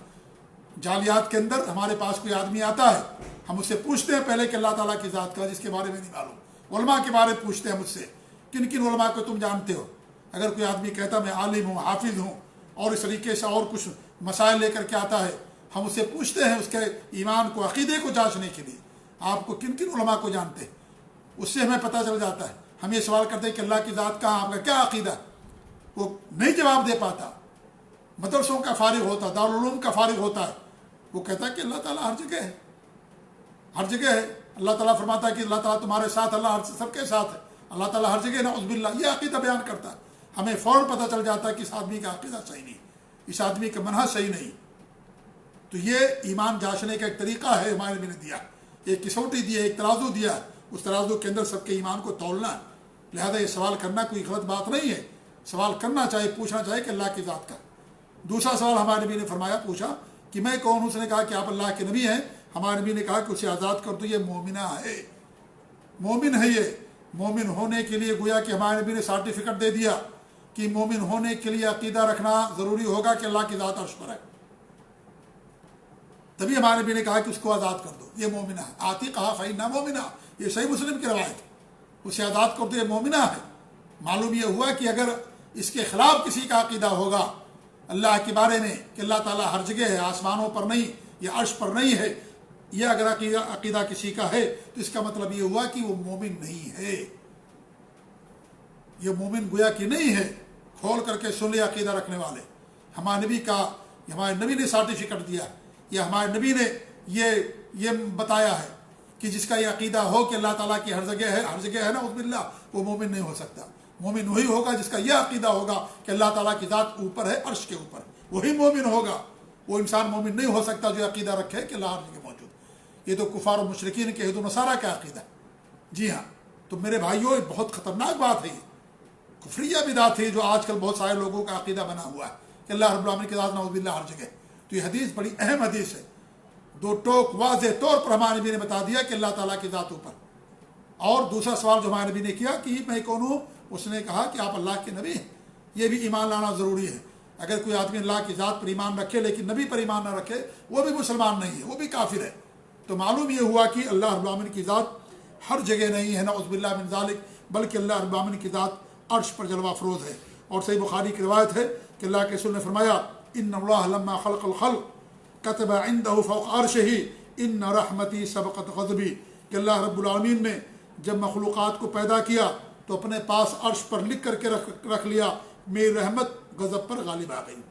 جعلیات کے اندر ہمارے پاس کوئی آدمی آتا ہے، ہم اس سے پوچھتے ہیں پہلے کہ اللہ تعالیٰ کی ذات کا، جس کے بارے میں نہیں معلوم۔ علماء کے بارے میں پوچھتے ہیں مجھ سے، کن کن علماء کو تم جانتے ہو؟ اگر کوئی آدمی کہتا میں عالم ہوں، حافظ ہوں، اور اس طریقے سے اور کچھ مسائل لے کر کے آتا ہے، ہم اسے پوچھتے ہیں اس کے ایمان کو، عقیدے کو جانچنے کے لیے، آپ کو کن کن علماء کو جانتے ہیں؟ اس سے ہمیں پتہ چل جاتا ہے۔ ہم یہ سوال کرتے ہیں کہ اللہ کی ذات کہاں، آپ کا کیا عقیدہ؟ وہ نہیں جواب دے پاتا۔ مدرسوں کا فارغ ہوتا، دارالعلوم کا فارغ ہوتا ہے، وہ کہتا ہے کہ اللہ تعالیٰ ہر جگہ ہے، ہر جگہ ہے۔ اللہ تعالیٰ فرماتا ہے کہ اللہ تعالیٰ تمہارے ساتھ، اللہ سب کے ساتھ ہے، اللہ تعالیٰ ہر جگہ، نعوذ باللہ، یہ عقیدہ بیان کرتا ہے۔ ہمیں فوراً پتہ چل جاتا ہے کہ اس آدمی کا عقیدہ صحیح نہیں، اس آدمی کا منہج صحیح نہیں۔ تو یہ ایمان جانچنے کا ایک طریقہ ہے ہمارے نبی نے دیا، ایک کسوٹی دیا، ایک ترازو دیا، اس ترازو کے اندر سب کے ایمان کو تولنا۔ لہذا یہ سوال کرنا کوئی غلط بات نہیں ہے، سوال کرنا چاہیے، پوچھنا چاہیے کہ اللہ کی ذات کا۔ دوسرا سوال ہمارے نبی نے فرمایا، پوچھا کہ میں کون ہوں؟ اس نے کہا کہ آپ اللہ کے نبی ہیں۔ ہمارے نبی نے کہا کہ اسے آزاد کر دو، یہ مومنہ ہے، مومن ہے۔ یہ مومن ہونے کے لیے گویا کہ ہمارے نبی نے سرٹیفکیٹ دے دیا کہ مومن ہونے کے لیے عقیدہ رکھنا ضروری ہوگا کہ اللہ کی ذات عرش پر ہے۔ تبھی ہمارے نبی نے کہا کہ اس کو آزاد کر دو، یہ مومنہ ہے۔ آتی کہا فإنہا مومنہ، یہ صحیح مسلم کی روایت ہے، اسے آزاد کر دو، یہ مومنہ ہے۔ معلوم یہ ہوا کہ اگر اس کے خلاف کسی کا عقیدہ ہوگا اللہ کے بارے میں کہ اللہ تعالیٰ ہر جگہ ہے، آسمانوں پر نہیں، یہ عرش پر نہیں ہے، یہ اگر عقیدہ کسی کا ہے تو اس کا مطلب یہ ہوا کہ وہ مومن نہیں ہے، یہ مومن گویا کہ نہیں ہے۔ کھول کر کے سن لے عقیدہ رکھنے والے، ہمارے نبی نے سرٹیفکیٹ دیا، یا ہمارے نبی نے یہ بتایا ہے کہ جس کا یہ عقیدہ ہو کہ اللہ تعالیٰ کی ہر جگہ ہے نا، عزب اللہ، وہ مومن نہیں ہو سکتا۔ مومن وہی ہوگا جس کا یہ عقیدہ ہوگا کہ اللہ تعالیٰ کی ذات اوپر ہے، عرش کے اوپر، وہی مومن ہوگا۔ وہ انسان مومن نہیں ہو سکتا جو عقیدہ رکھے کہ اللہ ہر جگہ موجود۔ یہ تو کفار و مشرکین کے یہود و نصارہ کا عقیدہ۔ جی ہاں، تو میرے بھائیوں، یہ بہت خطرناک بات ہے، یہ کفریہ بدعت ہے جو آج کل بہت سارے لوگوں کا عقیدہ بنا ہوا ہے کہ اللہ رب العالمین کی ذات نعوذ باللہ ہر جگہ۔ تو یہ حدیث بڑی اہم حدیث ہے، دو ٹوک واضح طور پر ہمارے نبی نے بتا دیا کہ اللہ تعالیٰ کی ذات اوپر۔ اور دوسرا سوال جو ہمارے نبی نے کیا کہ میں کون ہوں، اس نے کہا کہ آپ اللہ کے نبی ہیں۔ یہ بھی ایمان لانا ضروری ہے۔ اگر کوئی آدمی اللہ کی ذات پر ایمان رکھے لیکن نبی پر ایمان نہ رکھے، وہ بھی مسلمان نہیں ہے، وہ بھی کافر ہے۔ تو معلوم یہ ہوا کہ اللہ رب العالمین کی ذات ہر جگہ نہیں ہے، نعوذ باللہ من ذالک، بلکہ اللہ رب العالمین کی ذات عرش پر جلوہ افروز ہے۔ اور صحیح بخاری کی روایت ہے کہ اللہ کے رسول نے فرمایا، ان اللہ لما خلق الخلق کتب عنده فوق عرشہ ان رحمتی سبقت غضبی، کہ اللہ رب العالمین نے جب مخلوقات کو پیدا کیا تو اپنے پاس عرش پر لکھ کر کے رکھ لیا، میری رحمت غضب پر غالب آ گئی۔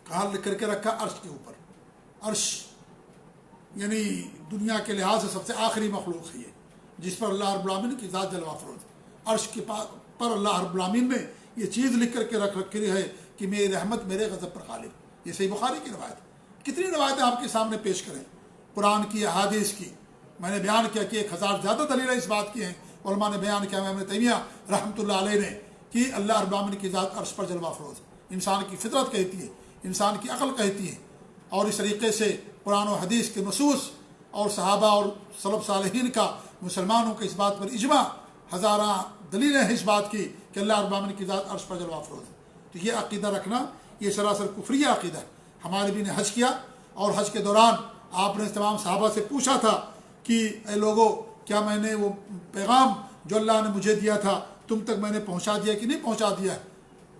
کہاں لکھ کر کے رکھا؟ عرش کے اوپر۔ عرش یعنی دنیا کے لحاظ سے سب سے آخری مخلوق ہے یہ، جس پر اللہ رب العالمین کی ذات جلوہ افروز۔ عرش کے پر اللہ رب العالمین نے یہ چیز لکھ کر کے رکھ رکھی ہے کہ میری رحمت میرے غضب پر غالب۔ یہ صحیح بخاری کی روایت ہے۔ کتنی روایتیں آپ کے سامنے پیش کریں، قرآن کی، احادیث کی۔ میں نے بیان کیا کہ 1000 زیادہ دلیلیں اس بات کی ہیں، علماء نے بیان کیا، ابن تیمیہ رحمۃ اللہ علیہ نے، کہ اللہ رب العالمین کی ذات عرش پر جلوہ افروز۔ انسان کی فطرت کہتی ہے، انسان کی عقل کہتی ہے، اور اس طریقے سے قرآن و حدیث کے نصوص اور صحابہ اور سلف صالحین کا، مسلمانوں کے اس بات پر اجماع، ہزارہ دلیلیں ہیں اس بات کی کہ اللہ رب العالمین کی ذات عرش پر جلوہ افروز ہے۔ تو یہ عقیدہ رکھنا یہ سراسر کفریہ عقیدہ ہے۔ ہمارے نبی نے حج کیا، اور حج کے دوران آپ نے تمام صحابہ سے پوچھا تھا کہ اے لوگو، کیا میں نے وہ پیغام جو اللہ نے مجھے دیا تھا تم تک میں نے پہنچا دیا کہ نہیں پہنچا دیا؟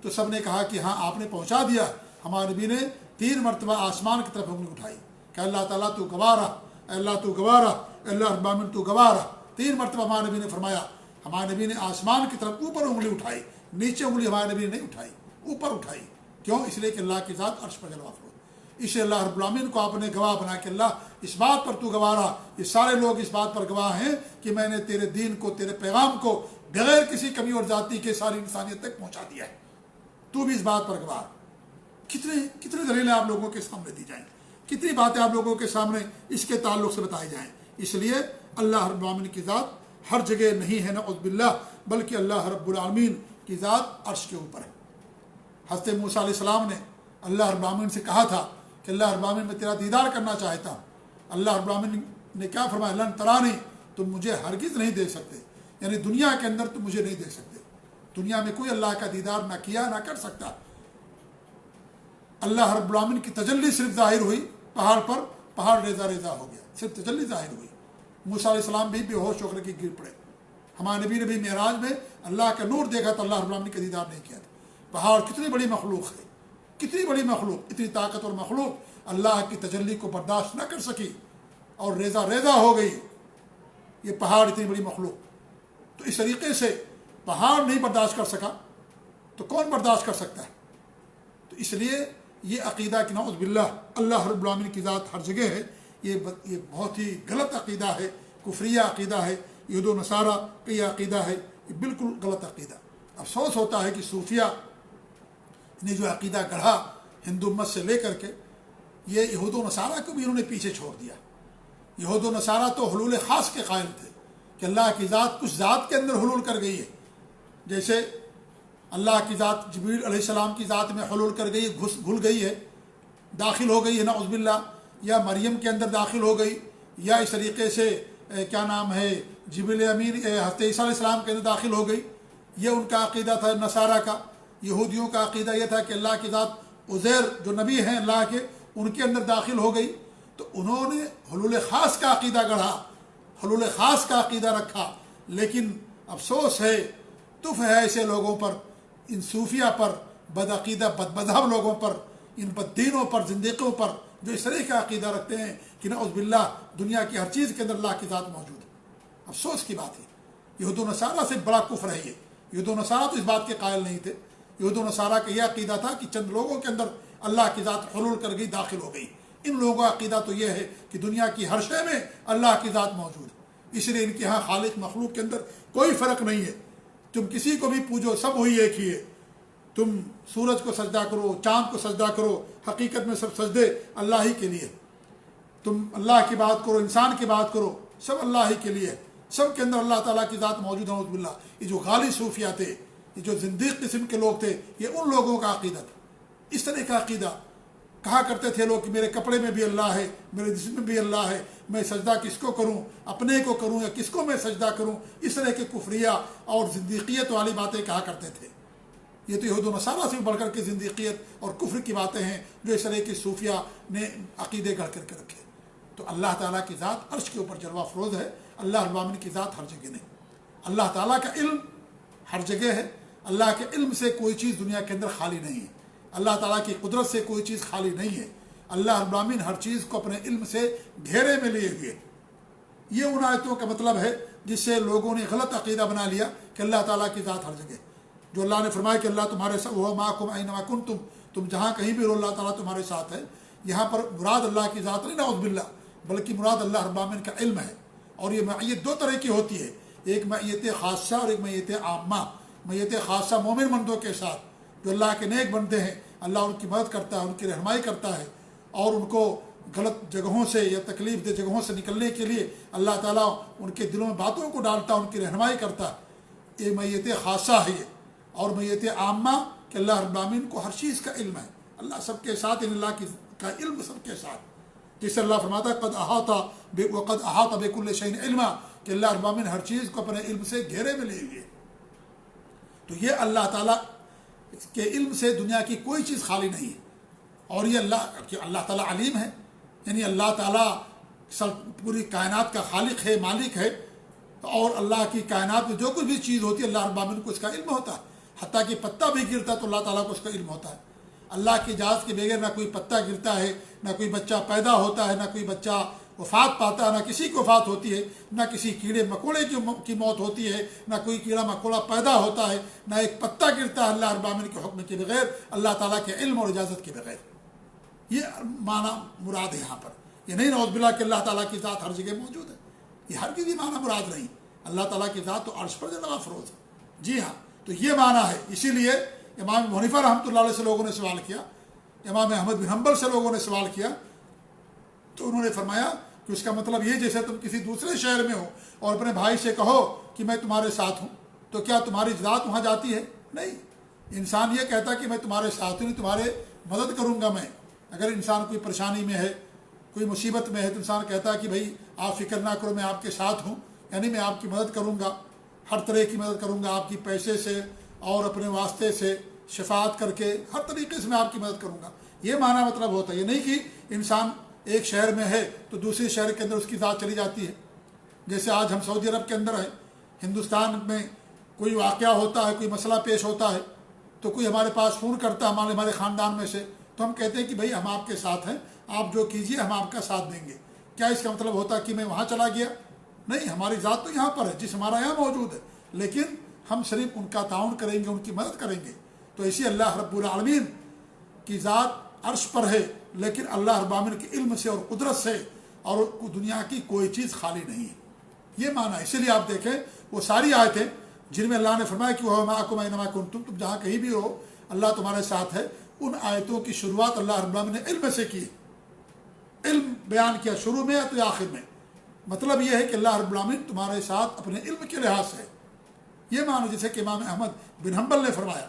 تو سب نے کہا کہ ہاں آپ نے پہنچا دیا۔ ہمارے نبی نے 3 مرتبہ آسمان کی طرف انگلی اٹھائی کہ اللہ تعالیٰ تو گواہ رہا، اے اللہ تو گواہ رہا، اے اللہ رب العالمین تو گواہ رہا۔ 3 مرتبہ ہمارے نبی نے فرمایا۔ ہمارے نبی نے آسمان کی طرف اوپر انگلی اٹھائی، نیچے انگلی ہمارے نبی نے نہیں اٹھائی، اوپر اٹھائی۔ کیوں؟ اس لیے کہ اللہ کی ذات عرش پر جلوہ افروز۔ اسے اللہ رب العالمین کو آپ نے گواہ بنا کہ اللہ اس بات پر تو گواہ رہا، یہ سارے لوگ اس بات پر گواہ ہیں کہ میں نے تیرے دین کو، تیرے پیغام کو بغیر کسی کمی اور ذاتی کے ساری انسانیت تک پہنچا دیا ہے، تو بھی اس بات پر گواہ۔ کتنے دلیلیں آپ لوگوں کے سامنے دی جائیں، کتنی باتیں آپ لوگوں کے سامنے اس کے تعلق سے بتائی جائیں۔ اس لیے اللہ رب العالمین کی ذات ہر جگہ نہیں ہے نعوذ باللہ، بلکہ اللہ رب العالمین کی ذات عرش کے اوپر ہے۔ حضرت موسیٰ علیہ السلام نے اللہ رب العالمین سے کہا تھا کہ اللہ رب العالمین میں تیرا دیدار کرنا چاہتا ہوں۔ اللہ رب العالمین نے کیا فرمایا؟ لن ترانی، تم مجھے ہرگز نہیں دیکھ سکتے، یعنی دنیا کے اندر تم مجھے نہیں دیکھ سکتے۔ دنیا میں کوئی اللہ کا دیدار نہ کیا نہ کر سکتا۔ اللہ رب العالمین کی تجلی صرف ظاہر ہوئی پہاڑ پر، پہاڑ ریزہ ریزہ ہو گیا، صرف تجلی ظاہر ہوئی۔ موسیٰ علیہ السلام بھی بے ہوش ہو کر کے گر پڑے۔ ہمارے نبی نے بھی معراج میں اللہ کا نور دیکھا تو اللہ رب العالمین کا دیدار نہیں کیا تھا۔ پہاڑ کتنی بڑی مخلوق ہے، کتنی بڑی مخلوق، اتنی طاقت اور مخلوق اللہ کی تجلی کو برداشت نہ کر سکی اور ریزہ ریزہ ہو گئی۔ یہ پہاڑ اتنی بڑی مخلوق، تو اس طریقے سے پہاڑ نہیں برداشت کر سکا تو کون برداشت کر سکتا ہے؟ تو اس لیے یہ عقیدہ کہ نعوذ باللہ اللہ رب العالمین کی ذات ہر جگہ ہے، یہ بہت ہی غلط عقیدہ ہے، کفریہ عقیدہ ہے، یہود و نصارہ کا یہ عقیدہ ہے، یہ بالکل غلط عقیدہ۔ افسوس ہوتا ہے کہ صوفیہ نے جو عقیدہ گڑھا ہندو مت سے لے کر کے، یہ یہود و نصارہ کو بھی انہوں نے پیچھے چھوڑ دیا۔ یہود و نصارہ تو حلول خاص کے قائل تھے کہ اللہ کی ذات کچھ ذات کے اندر حلول کر گئی ہے، جیسے اللہ کی ذات جبریل علیہ السلام کی ذات میں حلول کر گئی، گھل گئی ہے، داخل ہو گئی ہے نعوذ باللہ، یا مریم کے اندر داخل ہو گئی، یا اس طریقے سے کیا نام ہے جبریل امین حضرت عیسیٰ علیہ السلام کے اندر داخل ہو گئی۔ یہ ان کا عقیدہ تھا نصارہ کا۔ یہودیوں کا عقیدہ یہ تھا کہ اللہ کی ذات عزیر جو نبی ہیں اللہ کے، ان کے اندر داخل ہو گئی۔ تو انہوں نے حلول خاص کا عقیدہ گڑھا، حلول خاص کا عقیدہ رکھا، لیکن افسوس ہے، تف ہے ایسے لوگوں پر، ان صوفیہ پر، بدعقیدہ بدمذہب لوگوں پر، ان بددینوں پر، زندیقوں پر، جو اس طرح کا عقیدہ رکھتے ہیں کہ نعوذ باللہ دنیا کی ہر چیز کے اندر اللہ کی ذات موجود ہے۔ افسوس کی بات ہے، یہود و نصارہ سے بڑا کفر ہے یہ۔ یہود و نصارہ تو اس بات کے قائل نہیں تھے۔ یہود و نصارہ کا یہ عقیدہ تھا کہ چند لوگوں کے اندر اللہ کی ذات حلول کر گئی، داخل ہو گئی۔ ان لوگوں کا عقیدہ تو یہ ہے کہ دنیا کی ہر شے میں اللہ کی ذات موجود ہے، اس لیے ان کے ہاں خالق مخلوق کے اندر کوئی فرق نہیں ہے۔ تم کسی کو بھی پوجو، سب وہی ایک ہی ہے۔ تم سورج کو سجدہ کرو، چاند کو سجدہ کرو، حقیقت میں سب سجدے اللہ ہی کے لیے۔ تم اللہ کی بات کرو، انسان کی بات کرو، سب اللہ ہی کے لیے، سب کے اندر اللہ تعالیٰ کی ذات موجود ہے نعوذ باللہ۔ یہ جو غالی صوفیہ تھے، یہ جو زندیق قسم کے لوگ تھے، یہ ان لوگوں کا عقیدہ تھا۔ اس طرح کا عقیدہ کہا کرتے تھے لوگ کہ میرے کپڑے میں بھی اللہ ہے، میرے جسم میں بھی اللہ ہے، میں سجدہ کس کو کروں، اپنے کو کروں یا کس کو میں سجدہ کروں؟ اس طرح کے کفریہ اور زندیقیت والی باتیں کہا کرتے تھے۔ یہ تو یہود و نصارہ سے بڑھ کر کے زندیقیت اور کفر کی باتیں ہیں جو اس طرح کی صوفیہ نے عقیدے گڑھ کر کے رکھے۔ تو اللہ تعالیٰ کی ذات عرش کے اوپر جلوہ افروز ہے، اللہ رب العالمین کی ذات ہر جگہ نہیں۔ اللہ تعالیٰ کا علم ہر جگہ ہے، اللہ کے علم سے کوئی چیز دنیا کے اندر خالی نہیں ہے، اللہ تعالیٰ کی قدرت سے کوئی چیز خالی نہیں ہے۔ اللہ رب العالمین ہر چیز کو اپنے علم سے گھیرے میں لیے ہوئے۔ یہ ان آیتوں کا مطلب ہے جس سے لوگوں نے غلط عقیدہ بنا لیا کہ اللہ تعالیٰ کی ذات ہر جگہ، جو اللہ نے فرمایا کہ اللہ تمہارے ساتھ، وہ معکم اینما کنتم، تم جہاں کہیں بھی رہو اللہ تعالیٰ تمہارے ساتھ ہے۔ یہاں پر مراد اللہ کی ذات نہیں نعوذ باللہ، بلکہ مراد اللہ رب العالمین کا علم ہے۔ اور یہ معیت دو طرح کی ہوتی ہے، ایک معیت خاصہ اور ایک معیت عامہ۔ معیت خاصہ مومن بندوں کے ساتھ جو اللہ کے نیک بندے ہیں، اللہ ان کی مدد کرتا ہے، ان کی رہنمائی کرتا ہے، اور ان کو غلط جگہوں سے یا تکلیف دہ جگہوں سے نکلنے کے لیے اللہ تعالیٰ ان کے دلوں میں باتوں کو ڈالتا ہے، ان کی رہنمائی کرتا ہے۔ یہ میت خاصہ ہے یہ۔ اور میت عامہ کہ اللہ رب العالمین کو ہر چیز کا علم ہے، اللہ سب کے ساتھ، ان اللہ کا علم سب کے ساتھ، جسے اللہ فرماتا ہے قد احاط بکل شیء علما، کہ اللہ رب العالمین ہر چیز کو اپنے علم سے گھیرے میں لیے ہوئے۔ تو یہ اللہ تعالیٰ کے علم سے دنیا کی کوئی چیز خالی نہیں ہے۔ اور یہ اللہ تعالیٰ علیم ہے، یعنی اللہ تعالیٰ پوری کائنات کا خالق ہے، مالک ہے، اور اللہ کی کائنات میں جو کچھ بھی چیز ہوتی ہے اللہ رب العالمین کو اس کا علم ہوتا ہے۔ حتیٰ کہ پتہ بھی گرتا تو اللہ تعالیٰ کو اس کا علم ہوتا ہے۔ اللہ کی اجازت کے بغیر نہ کوئی پتہ گرتا ہے، نہ کوئی بچہ پیدا ہوتا ہے، نہ کوئی بچہ وفات پاتا ہے، نہ کسی کو وفات ہوتی ہے، نہ کسی کیڑے مکوڑے کی موت ہوتی ہے، نہ کوئی کیڑا مکوڑا پیدا ہوتا ہے، نہ ایک پتہ گرتا ہے اللہ رب العالمین کے حکم کے بغیر، اللہ تعالیٰ کے علم اور اجازت کے بغیر۔ یہ معنی مراد ہے یہاں پر. یہ نہیں نعوذ باللہ کہ اللہ تعالیٰ کی ذات ہر جگہ موجود ہے، یہ ہر کسی معنی مراد نہیں. اللہ تعالیٰ کی ذات تو عرش پر جلوہ افروز ہے. جی ہاں، تو یہ معنی ہے. اسی لیے امام ابو حنیفہ رحمۃ اللہ علیہ سے لوگوں نے سوال کیا، امام احمد بن حنبل سے لوگوں نے سوال کیا، تو انہوں نے فرمایا کہ اس کا مطلب یہ جیسے تم کسی دوسرے شہر میں ہو اور اپنے بھائی سے کہو کہ میں تمہارے ساتھ ہوں، تو کیا تمہاری ذات وہاں جاتی ہے؟ نہیں. انسان یہ کہتا کہ میں تمہارے ساتھ ہوں، تمہارے مدد کروں گا میں. اگر انسان کوئی پریشانی میں ہے، کوئی مصیبت میں ہے، تو انسان کہتا ہے کہ بھائی آپ فکر نہ کرو، میں آپ کے ساتھ ہوں، یعنی میں آپ کی مدد کروں گا، ہر طرح کی مدد کروں گا، آپ کی پیسے سے اور اپنے واسطے سے شفاعت کر کے ہر طریقے سے میں آپ کی مدد کروں گا. یہ معنی مطلب ہوتا ہے. یہ نہیں کہ انسان ایک شہر میں ہے تو دوسرے شہر کے اندر اس کی ذات چلی جاتی ہے. جیسے آج ہم سعودی عرب کے اندر ہیں، ہندوستان میں کوئی واقعہ ہوتا ہے، کوئی مسئلہ پیش ہوتا ہے، تو کوئی ہمارے پاس فون کرتا ہے ہمارے خاندان میں سے، تو ہم کہتے ہیں کہ بھائی ہم آپ کے ساتھ ہیں، آپ جو کیجئے ہم آپ کا ساتھ دیں گے. کیا اس کا مطلب ہوتا ہے کہ میں وہاں چلا گیا؟ نہیں، ہماری ذات تو یہاں پر ہے، جس ہمارا یہاں موجود ہے، لیکن ہم صرف ان کا تعاون کریں گے، ان کی مدد کریں گے. تو اسی اللہ رب العالمین کی ذات عرش پر ہے، لیکن اللہ رب العالمین کے علم سے اور قدرت سے اور دنیا کی کوئی چیز خالی نہیں ہے. یہ معنی ہے. اسی لیے آپ دیکھیں وہ ساری آیتیں جن میں اللہ نے فرمایا کہ وہ معکم اینما کنتم، تم جہاں کہیں بھی ہو اللہ تمہارے ساتھ ہے، ان آیتوں کی شروعات اللہ رب العالمین نے علم سے کی. علم بیان کیا شروع میں تو آخر میں. مطلب یہ ہے کہ اللہ رب العالمین تمہارے ساتھ اپنے علم کے لحاظ سے. یہ معنی جیسے کہ امام احمد بن حنبل نے فرمایا،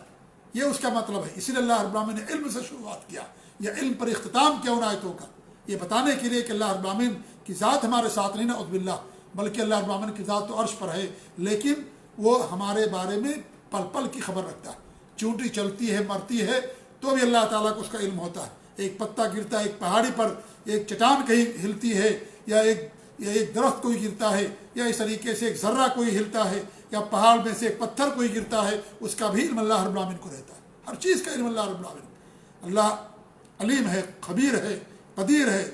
یہ اس کا مطلب ہے. اسی لیے اللہ رب العالمین نے علم سے شروعات کیا، یا علم پر اختتام کیا ان آیتوں کا، یہ بتانے کے لیے کہ اللہ رب العالمین کی ذات ہمارے ساتھ نہیں نعوذ باللہ، بلکہ اللہ رب العالمین کی ذات تو عرش پر ہے، لیکن وہ ہمارے بارے میں پل پل کی خبر رکھتا ہے. چونٹی چلتی ہے، مرتی ہے، تو بھی اللہ تعالیٰ کو اس کا علم ہوتا ہے. ایک پتا گرتا ہے ایک پہاڑی پر، ایک چٹان کہیں ہلتی ہے، یا ایک درخت کوئی گرتا ہے، یا اس طریقے سے ایک ذرہ کوئی ہلتا ہے، یا پہاڑ میں سے ایک پتھر کوئی گرتا ہے، اس کا بھی علم اللہ رب العالمین کو رہتا ہے. ہر چیز کا علم اللہ رب العالمین. اللہ علیم ہے، خبیر ہے، قدیر ہے،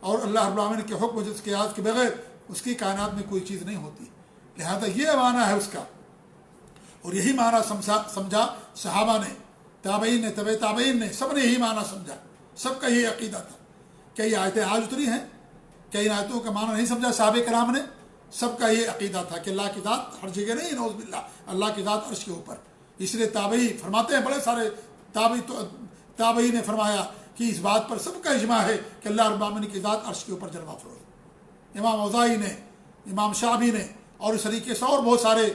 اور اللہ رب العالمین کے حکم جس کے یاد کے بغیر اس کی کائنات میں کوئی چیز نہیں ہوتی. لہذا یہ معنی ہے اس کا، اور یہی معنی سمجھا صحابہ نے، تابعین نے، طبع تابعین نے، سب نے یہی معنی سمجھا. سب کا یہ عقیدہ تھا. کیا یہ آیتیں آج اتری ہیں؟ کیا ان آیتوں کا معنی نہیں سمجھا صحابہ کرام نے؟ سب کا یہ عقیدہ تھا کہ اللہ کی ذات ہر جگہ نہیں، نعوذ باللہ، اللہ کی ذات عرش کے اوپر. اس لیے تابعی فرماتے ہیں، بڑے سارے تابعی نے فرمایا کہ اس بات پر سب کا اجماع ہے کہ اللہ رب العالمین کی ذات عرش کے اوپر جلوہ افروز. امام اوزاعی نے، امام شعبی نے، اور اس طریقے سے اور بہت سارے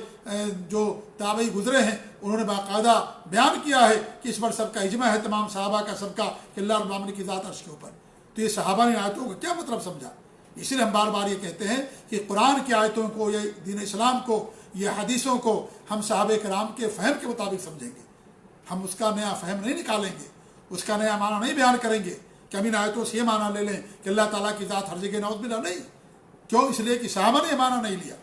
جو تابعی گزرے ہیں، انہوں نے باقاعدہ بیان کیا ہے کہ اس پر سب کا اجماع ہے، تمام صحابہ کا سب کا، کہ اللہ رب العالمین کی ذات عرش کے اوپر. تو یہ صحابہ نے آیتوں کا کیا مطلب سمجھا. اسی لیے ہم بار بار یہ کہتے ہیں کہ قرآن کی آیتوں کو، یا دین اسلام کو، یا حدیثوں کو ہم صحابہ کرام کے فہم کے مطابق سمجھیں گے. ہم اس کا نیا فہم نہیں نکالیں گے، اس کا نیا معنی نہیں بیان کریں گے کہ ہم ان آیتوں سے یہ معنی لے لیں کہ اللہ تعالیٰ کی ذات ہر جگہ نعوذ باللہ. نہیں. کیوں؟ اس لیے کہ صحابہ نے یہ معنی نہیں لیا.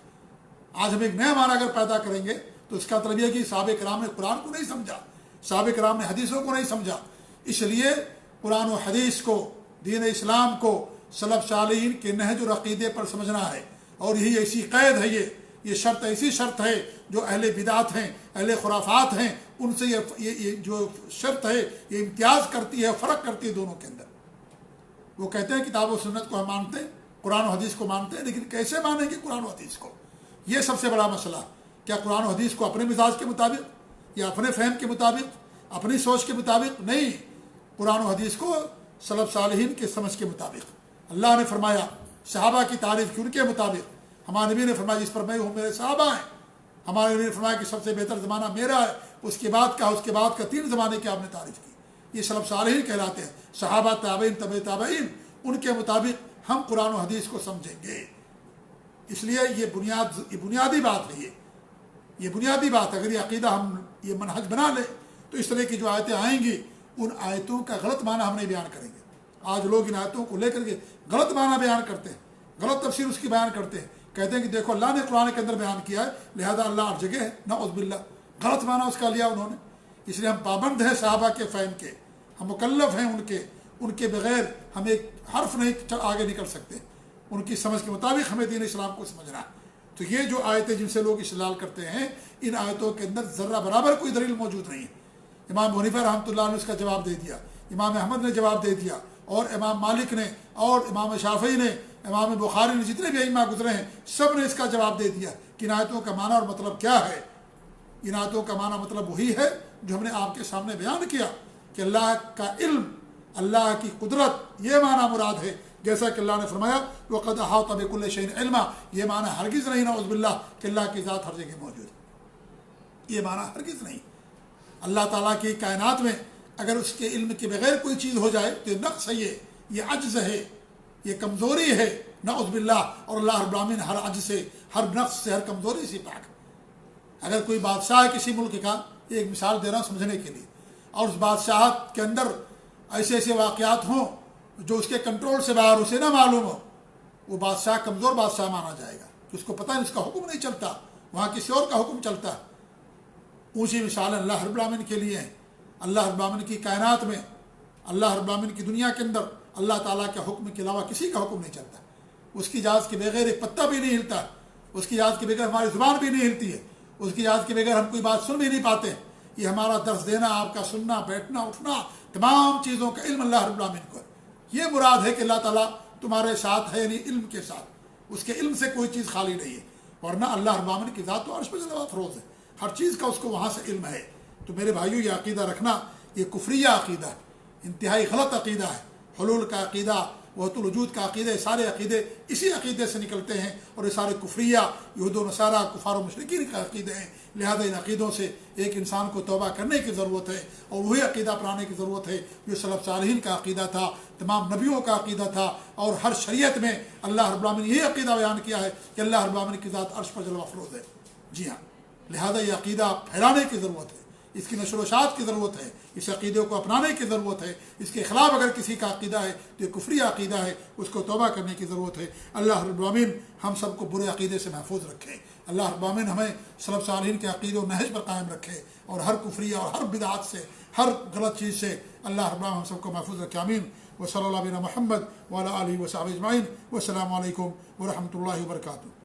آج ہم ایک نیا معنی اگر پیدا کریں گے تو اس کا مطلب یہ کہ صحابہ کرام نے قرآن کو نہیں سمجھا، صحابہ کرام نے حدیثوں کو نہیں سمجھا. اس لیے قرآن و حدیث کو، دین اسلام کو سلف صالحین کے نہج اور عقیدے پر سمجھنا ہے. اور یہی ایسی قید ہے، یہ شرط ایسی شرط ہے جو اہل بدعت ہیں، اہل خرافات ہیں، ان سے یہ جو شرط ہے یہ امتیاز کرتی ہے، فرق کرتی ہے دونوں کے اندر. وہ کہتے ہیں کتاب و سنت کو ہم مانتے ہیں، قرآن و حدیث کو مانتے ہیں، لیکن کیسے مانیں گے قرآن و حدیث کو؟ یہ سب سے بڑا مسئلہ. کیا قرآن و حدیث کو اپنے مزاج کے مطابق، یا اپنے فہم کے مطابق، اپنی سوچ کے مطابق؟ نہیں. قرآن و حدیث کو سلف صالحین کے سمجھ کے مطابق. اللہ نے فرمایا صحابہ کی تعریف کی ان کے مطابق. ہمارے نبی نے فرمایا جس پر میں ہوں میرے صحابہ ہیں. ہمارے نبی نے فرمایا کہ سب سے بہتر زمانہ میرا ہے، اس کے بعد کا 3 زمانے کی آپ نے تعریف کی. یہ سلف صالحین کہلاتے ہیں. صحابہ، تابعین، طبع تابعین، ان کے مطابق ہم قرآن و حدیث کو سمجھیں گے. اس لیے یہ بنیادی بات ہے. یہ بنیادی بات. اگر یہ عقیدہ ہم یہ منہج بنا لیں تو اس طرح کی جو آیتیں آئیں گی ان آیتوں کا غلط معنی ہم نہیں بیان کریں گے. آج لوگ ان آیتوں کو لے کر کے غلط معنی بیان کرتے ہیں، غلط تفسیر اس کی بیان کرتے ہیں. کہتے ہیں کہ دیکھو اللہ نے قرآن کے اندر بیان کیا ہے لہذا اللہ ہر جگہ ہے. نعوذ باللہ، غلط معنی اس کا لیا انہوں نے. اس لیے ہم پابند ہیں صحابہ کے فہم کے، ہم مکلف ہیں ان کے بغیر ہم ایک حرف نہیں آگے نکل سکتے. ان کی سمجھ کے مطابق ہمیں دین اسلام کو سمجھنا ہے. تو یہ جو آیتیں جن سے لوگ استدلال کرتے ہیں، ان آیتوں کے اندر ذرہ برابر کوئی دلیل موجود نہیں ہے. امام ابو حنیفہ رحمۃ اللہ نے اس کا جواب دے دیا، امام احمد نے جواب دے دیا، اور امام مالک نے اور امام شافعی نے امام بخاری نے جتنے بھی ائمہ گزرے ہیں سب نے اس کا جواب دے دیا کہ ان آیتوں کا معنی اور مطلب کیا ہے۔ ان آیتوں کا معنی مطلب وہی ہے جو ہم نے آپ کے سامنے بیان کیا کہ اللہ کا علم، اللہ کی قدرت، یہ معنی مراد ہے، جیسا کہ اللہ نے فرمایا وَقَدْ أَحَاطَ بِكُلِّ شَيْءٍ عِلْمًا، یہ معنی ہرگز نہیں نعوذ باللہ کہ اللہ کی ذات ہر جگہ موجود ہے، یہ معنی ہرگز نہیں۔ اللہ تعالیٰ کی کائنات میں اگر اس کے علم کے بغیر کوئی چیز ہو جائے تو یہ نقص ہے، یہ عجز ہے، یہ کمزوری ہے نعوذ باللہ، اور اللہ رب العالمین ہر عجز سے، ہر نقص سے، ہر کمزوری سے پاک ہے۔ اگر کوئی بادشاہ ہے کسی ملک کا، ایک مثال دے رہا ہوں سمجھنے کے لیے، اور اس بادشاہت کے اندر ایسے ایسے واقعات ہوں جو اس کے کنٹرول سے باہر اسے نہ معلوم ہو، وہ بادشاہ کمزور بادشاہ مانا جائے گا، اس کو پتہ ہے اس کا حکم نہیں چلتا، وہاں کسی اور کا حکم چلتا ہے۔ اونچی مثالیں اللہ رب العالمین کے لیے ہیں۔ اللہ رب العالمین کی کائنات میں، اللہ رب العالمین کی دنیا کے اندر اللہ تعالیٰ کے حکم کے علاوہ کسی کا حکم نہیں چلتا، اس کی اجازت کے بغیر ایک پتہ بھی نہیں ہلتا، اس کی اجازت کے بغیر ہماری زبان بھی نہیں ہلتی ہے، اس کی اجازت کے بغیر ہم کوئی بات سن بھی نہیں پاتے۔ یہ ہمارا درس دینا، آپ کا سننا، بیٹھنا، اٹھنا، تمام چیزوں کا علم اللہ رب العالمین کو ہے۔ یہ مراد ہے کہ اللہ تعالیٰ تمہارے ساتھ ہے، یعنی علم کے ساتھ، اس کے علم سے کوئی چیز خالی نہیں ہے، ورنہ اللہ رب العالمین کی ذات تو عرش پہ جلوہ افروز ہے، ہر چیز کا اس کو وہاں سے علم ہے۔ تو میرے بھائیوں، یہ عقیدہ رکھنا یہ کفریہ عقیدہ ہے، انتہائی غلط عقیدہ ہے۔ حلول کا عقیدہ، وحدت الوجود کا عقیدہ، سارے عقیدے اسی عقیدے سے نکلتے ہیں، اور یہ سارے کفریہ یہود و نصارہ، کفار و مشرکین کا عقیدے ہیں۔ لہذا ان عقیدوں سے ایک انسان کو توبہ کرنے کی ضرورت ہے، اور وہی عقیدہ اپنانے کی ضرورت ہے جو سلف صالحین کا عقیدہ تھا، تمام نبیوں کا عقیدہ تھا، اور ہر شریعت میں اللہ رب العالمین یہ عقیدہ بیان کیا ہے کہ اللہ رب العالمین کی ذات عرش پر جلوہ افروز ہے۔ جی ہاں، لہذا یہ عقیدہ پھیلانے کی ضرورت ہے، اس کی نشر و اشاعت کی ضرورت ہے، اس عقیدے کو اپنانے کی ضرورت ہے۔ اس کے خلاف اگر کسی کا عقیدہ ہے تو یہ کفری عقیدہ ہے، اس کو توبہ کرنے کی ضرورت ہے۔ اللہ رب العالمین ہم سب کو برے عقیدے سے محفوظ رکھے، اللہ رب العالمین ہمیں سلف صالحین کے عقیدے و نہج پر قائم رکھے، اور ہر کفری اور ہر بدعات سے، ہر غلط چیز سے اللہ رب العالمین ہم سب کو محفوظ رکھے، آمین۔ وصلی اللہ علیہ محمد وعلی آلہ وصحبہ اجمعین، والسلام علیکم ورحمۃ اللہ وبرکاتہ۔